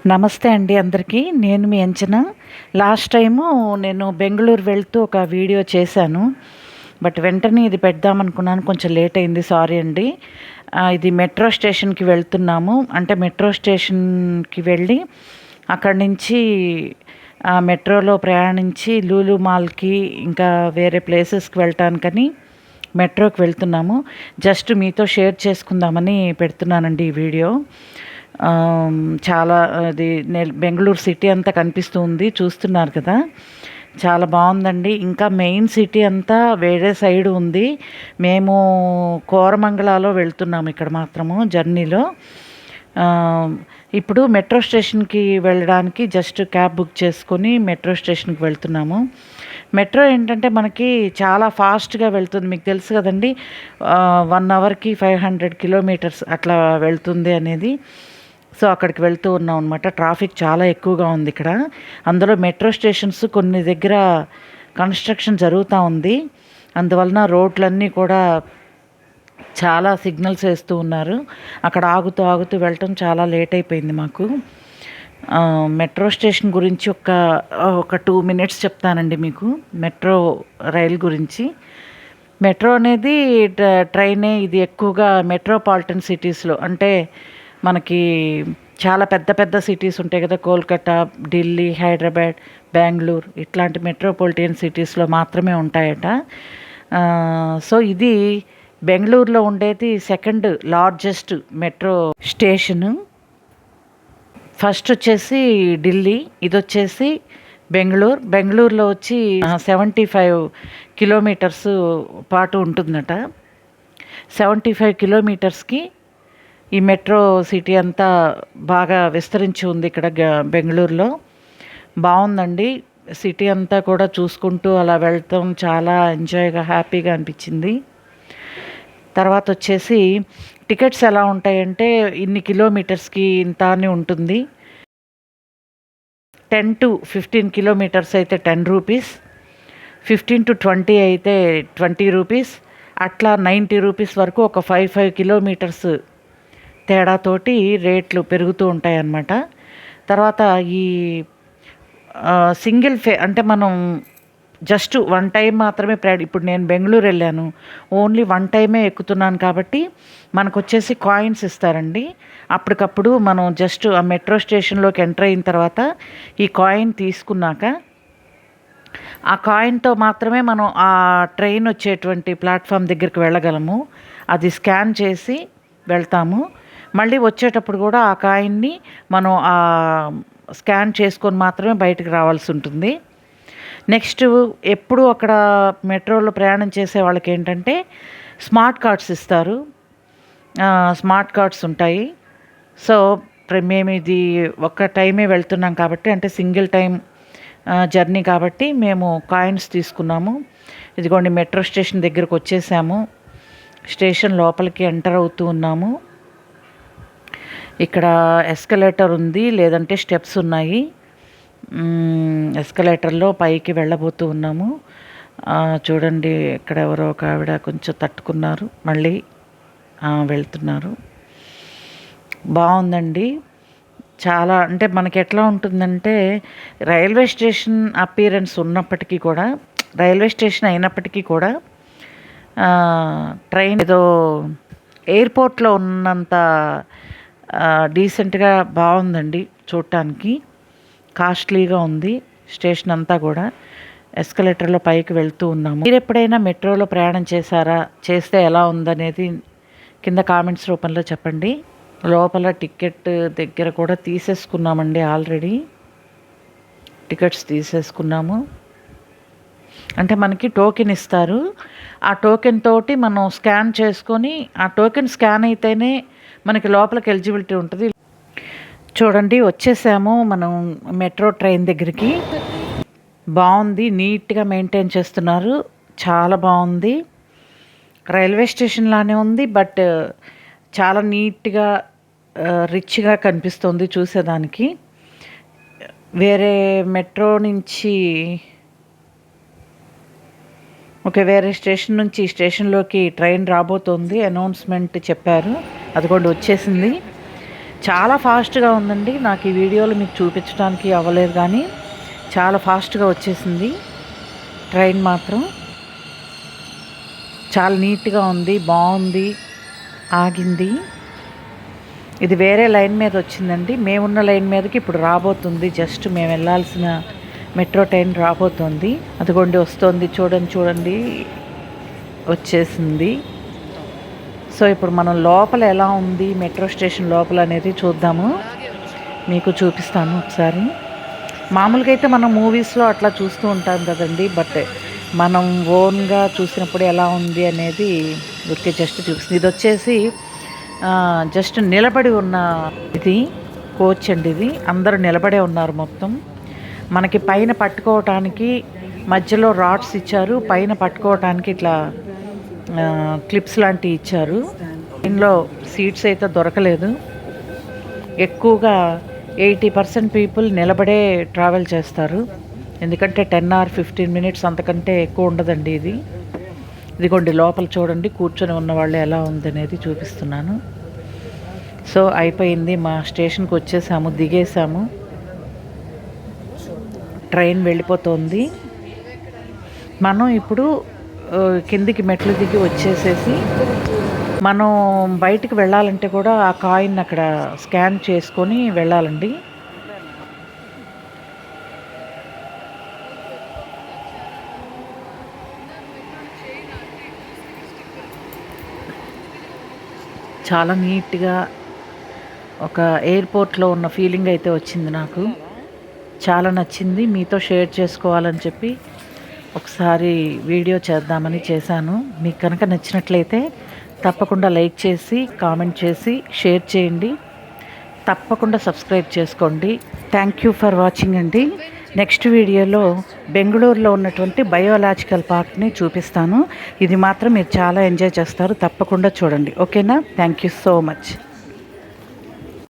నమస్తే అండి అందరికీ. నేను మీ అంచనా. లాస్ట్ టైము నేను బెంగుళూరు వెళ్తూ ఒక వీడియో చేశాను. బట్ వెంటనే ఇది పెడదామనుకున్నాను. కొంచెం లేట్ అయింది. సారీ అండి. ఇది మెట్రో స్టేషన్‌కి వెళ్తున్నాము. అంటే మెట్రో స్టేషన్‌కి వెళ్ళి అక్కడి నుంచి మెట్రోలో ప్రయాణించి లూలు మాల్‌కి ఇంకా వేరే ప్లేసెస్‌కి వెళ్ళటానికని మెట్రోకి వెళ్తున్నాము. జస్ట్ మీతో షేర్ చేసుకుందామని పెడుతున్నానండి ఈ వీడియో. చాలా అది బెంగుళూరు సిటీ అంతా కనిపిస్తూ ఉంది. చూస్తున్నారు కదా! చాలా బావుందండి. ఇంకా మెయిన్ సిటీ అంతా వేరే సైడ్ ఉంది. మేము కోరమంగళలో వెళ్తున్నాము ఇక్కడ మాత్రము జర్నీలో. ఇప్పుడు మెట్రో స్టేషన్‌కి వెళ్ళడానికి జస్ట్ క్యాబ్ బుక్ చేసుకొని మెట్రో స్టేషన్‌కి వెళ్తున్నాము. మెట్రో ఏంటంటే మనకి చాలా ఫాస్ట్‌గా వెళ్తుంది. మీకు తెలుసు కదండీ! 1 అవర్‌కి 500 కిలోమీటర్స్ అట్లా వెళ్తుంది అనేది. సో, అక్కడికి వెళ్తూ ఉన్నాం అనమాట. ట్రాఫిక్ చాలా ఎక్కువగా ఉంది ఇక్కడ. అందులో మెట్రో స్టేషన్స్ కొన్ని దగ్గర కన్‌స్ట్రక్షన్ జరుగుతా ఉంది. అందువలన రోడ్లన్నీ కూడా చాలా సిగ్నల్స్ వేస్తూ ఉన్నారు. అక్కడ ఆగుతూ, ఆగుతూ వెళ్ళటం చాలా లేట్ అయిపోయింది మాకు. మెట్రో స్టేషన్ గురించి ఒక 2 మినిట్స్ చెప్తానండి మీకు. మెట్రో రైలు గురించి. మెట్రో అనేది ట్రైనే. ఇది ఎక్కువగా మెట్రోపాలిటన్ సిటీస్‌లో అంటే మనకి చాలా పెద్ద పెద్ద సిటీస్ ఉంటాయి కదా! కోల్కతా, ఢిల్లీ, హైదరాబాద్, బెంగుళూరు ఇట్లాంటి మెట్రోపాలిటన్ సిటీస్‌లో మాత్రమే ఉంటాయట. సో, ఇది బెంగుళూరులో ఉండేది second largest metro station. First వచ్చేసి ఢిల్లీ, ఇదొచ్చేసి బెంగుళూరు. బెంగుళూరులో వచ్చి 75 కిలోమీటర్స్ పాటు ఉంటుందట. 75 కిలోమీటర్స్‌కి ఈ మెట్రో సిటీ అంతా బాగా విస్తరించి ఉంది ఇక్కడ బెంగుళూరులో. బావుందండి. సిటీ అంతా కూడా చూసుకుంటూ అలా వెళ్తాం చాలా ఎంజాయ్‌గా, హ్యాపీగా అనిపించింది. తర్వాత వచ్చేసి టికెట్స్ ఎలా ఉంటాయంటే ఇన్ని కిలోమీటర్స్‌కి ఇంత అని ఉంటుంది. 10-15 కిలోమీటర్స్ అయితే 10 రూపీస్, 15-20 అయితే 20 రూపీస్, అట్లా 90 రూపీస్ వరకు ఒక 5 కిలోమీటర్స్ తేడాతోటి రేట్లు పెరుగుతూ ఉంటాయన్నమాట. తర్వాత ఈ సింగిల్ అంటే మనం జస్ట్ 1 టైం మాత్రమే ఇప్పుడు నేను బెంగుళూరు వెళ్ళాను. ఓన్లీ 1 టైమే ఎక్కుతున్నాను కాబట్టి మనకొచ్చేసి కాయిన్స్ ఇస్తారండి. అప్పటికప్పుడు మనం జస్ట్ ఆ మెట్రో స్టేషన్‌లోకి ఎంటర్ అయిన తర్వాత ఈ కాయిన్ తీసుకున్నాక ఆ కాయిన్‌తో మాత్రమే మనం ఆ ట్రైన్ వచ్చేటువంటి ప్లాట్‌ఫామ్ దగ్గరికి వెళ్ళగలము. అది స్కాన్ చేసి వెళ్తాము. మళ్ళీ వచ్చేటప్పుడు కూడా ఆ కాయిన్‌ని మనం స్కాన్ చేసుకొని మాత్రమే బయటకు రావాల్సి ఉంటుంది. నెక్స్ట్ ఎప్పుడు అక్కడ మెట్రోలో ప్రయాణం చేసే వాళ్ళకి ఏంటంటే స్మార్ట్ కార్డ్స్ ఇస్తారు. స్మార్ట్ కార్డ్స్ ఉంటాయి. సో, మేము ఇది ఒక్క టైమే వెళ్తున్నాం కాబట్టి అంటే సింగిల్ టైం జర్నీ కాబట్టి మేము కాయిన్స్ తీసుకున్నాము. ఇదిగోండి మెట్రో స్టేషన్ దగ్గరకు వచ్చేసాము. స్టేషన్ లోపలికి ఎంటర్ అవుతూ ఉన్నాము. ఇక్కడ ఎస్కలేటర్ ఉంది, లేదంటే స్టెప్స్ ఉన్నాయి. ఎస్కలేటర్లో పైకి వెళ్ళబోతూ ఉన్నాము. చూడండి ఇక్కడ ఎవరో ఒక ఆవిడ కొంచెం తట్టుకున్నారు, మళ్ళీ వెళ్తున్నారు. బాగుందండి. చాలా అంటే మనకి ఎట్లా ఉంటుందంటే రైల్వే స్టేషన్ అపీరెన్స్ ఉన్నప్పటికీ కూడా, రైల్వే స్టేషన్ అయినప్పటికీ కూడా ట్రైన్ ఏదో ఎయిర్పోర్ట్లో ఉన్నంత డీసెంట్గా బాగుందండి చూడటానికి. కాస్ట్లీగా ఉంది స్టేషన్ అంతా కూడా. ఎస్కలేటర్లో పైకి వెళ్తూ ఉన్నాము. మీరు ఎప్పుడైనా మెట్రోలో ప్రయాణం చేశారా? చేస్తే ఎలా ఉందనేది కింద కామెంట్స్ రూపంలో చెప్పండి. లోపల టికెట్ దగ్గర కూడా తీసేసుకున్నామండి. Already tickets తీసేసుకున్నాము. అంటే మనకి టోకెన్ ఇస్తారు. ఆ టోకెన్ తోటి మనం స్కాన్ చేసుకొని ఆ టోకెన్ స్కాన్ అయితేనే మనకి లోపలికి ఎలిజిబిలిటీ ఉంటుంది. చూడండి వచ్చేసాము మనం మెట్రో ట్రైన్ దగ్గరికి. బాగుంది, నీట్గా మెయింటైన్ చేస్తున్నారు. చాలా బాగుంది. రైల్వే స్టేషన్ లానే ఉంది, బట్ చాలా నీట్గా రిచ్గా కనిపిస్తుంది చూసేదానికి. వేరే మెట్రో నుంచి వేరే స్టేషన్ నుంచి ఈ స్టేషన్లోకి ట్రైన్ రాబోతోంది. అనౌన్స్మెంట్ చెప్పారు. అదిగోండి వచ్చేసింది. చాలా ఫాస్ట్గా ఉందండి. నాకు ఈ వీడియోలో మీకు చూపించడానికి అవ్వలేదు, కానీ చాలా ఫాస్ట్గా వచ్చేసింది ట్రైన్ మాత్రం. చాలా నీట్గా ఉంది, బాగుంది, ఆగింది. ఇది వేరే లైన్ మీద వచ్చిందండి. మేమున్న లైన్ మీదకి ఇప్పుడు రాబోతుంది. జస్ట్ మేము వెళ్ళాల్సిన మెట్రో ట్రైన్ రాబోతుంది. అదిగోండి వస్తుంది, చూడండి వచ్చేసింది. సో ఇప్పుడు మనం లోపల ఎలా ఉంది, మెట్రో స్టేషన్ లోపల అనేది చూద్దాము. మీకు చూపిస్తాను ఒకసారి. మామూలుగా అయితే మనం మూవీస్లో అట్లా చూస్తూ ఉంటాం కదండి, బట్ మనం ఓన్గా చూసినప్పుడు ఎలా ఉంది అనేది ఊరికే జస్ట్ చూపిస్తుంది. ఇది వచ్చేసి జస్ట్ నిలబడి ఉన్న ఇది కోచ్ అండి. ఇది అందరూ నిలబడే ఉన్నారు మొత్తం. మనకి పైన పట్టుకోవటానికి మధ్యలో రాడ్స్ ఇచ్చారు, పైన పట్టుకోవటానికి ఇట్లా క్లిప్స్ లాంటివి ఇచ్చారు. ఇందులో సీట్స్ అయితే దొరకలేదు. ఎక్కువగా 80% పీపుల్ నిలబడే ట్రావెల్ చేస్తారు, ఎందుకంటే 10 or 15 minutes అంతకంటే ఎక్కువ ఉండదండి ఇది. ఇదిగోండి లోపల చూడండి, కూర్చొని ఉన్న వాళ్ళు ఎలా ఉందనేది చూపిస్తున్నాను. సో అయిపోయింది, మా స్టేషన్కి వచ్చేసాము, దిగేసాము. ట్రైన్ వెళ్ళిపోతుంది. మనం ఇప్పుడు కిందికి మెట్లు దిగి వచ్చేసేసి మనం బయటికి వెళ్ళాలంటే కూడా ఆ కాయిన్ అక్కడ స్కాన్ చేసుకొని వెళ్ళాలండి. చాలా నీట్గా ఒక ఎయిర్పోర్ట్లో ఉన్న ఫీలింగ్ అయితే వచ్చింది నాకు. చాలా నచ్చింది, మీతో షేర్ చేసుకోవాలని చెప్పి ఒకసారి వీడియో చేద్దామని చేశాను. మీకు కనుక నచ్చినట్లయితే తప్పకుండా లైక్ చేసి, కామెంట్ చేసి, షేర్ చేయండి. తప్పకుండా సబ్స్క్రైబ్ చేసుకోండి. థ్యాంక్ యూ ఫర్ వాచింగ్ అండి. నెక్స్ట్ వీడియోలో బెంగళూరులో ఉన్నటువంటి బయోలాజికల్ పార్క్ని చూపిస్తాను. ఇది మాత్రం మీరు చాలా ఎంజాయ్ చేస్తారు, తప్పకుండా చూడండి. ఓకేనా? Thank you so much.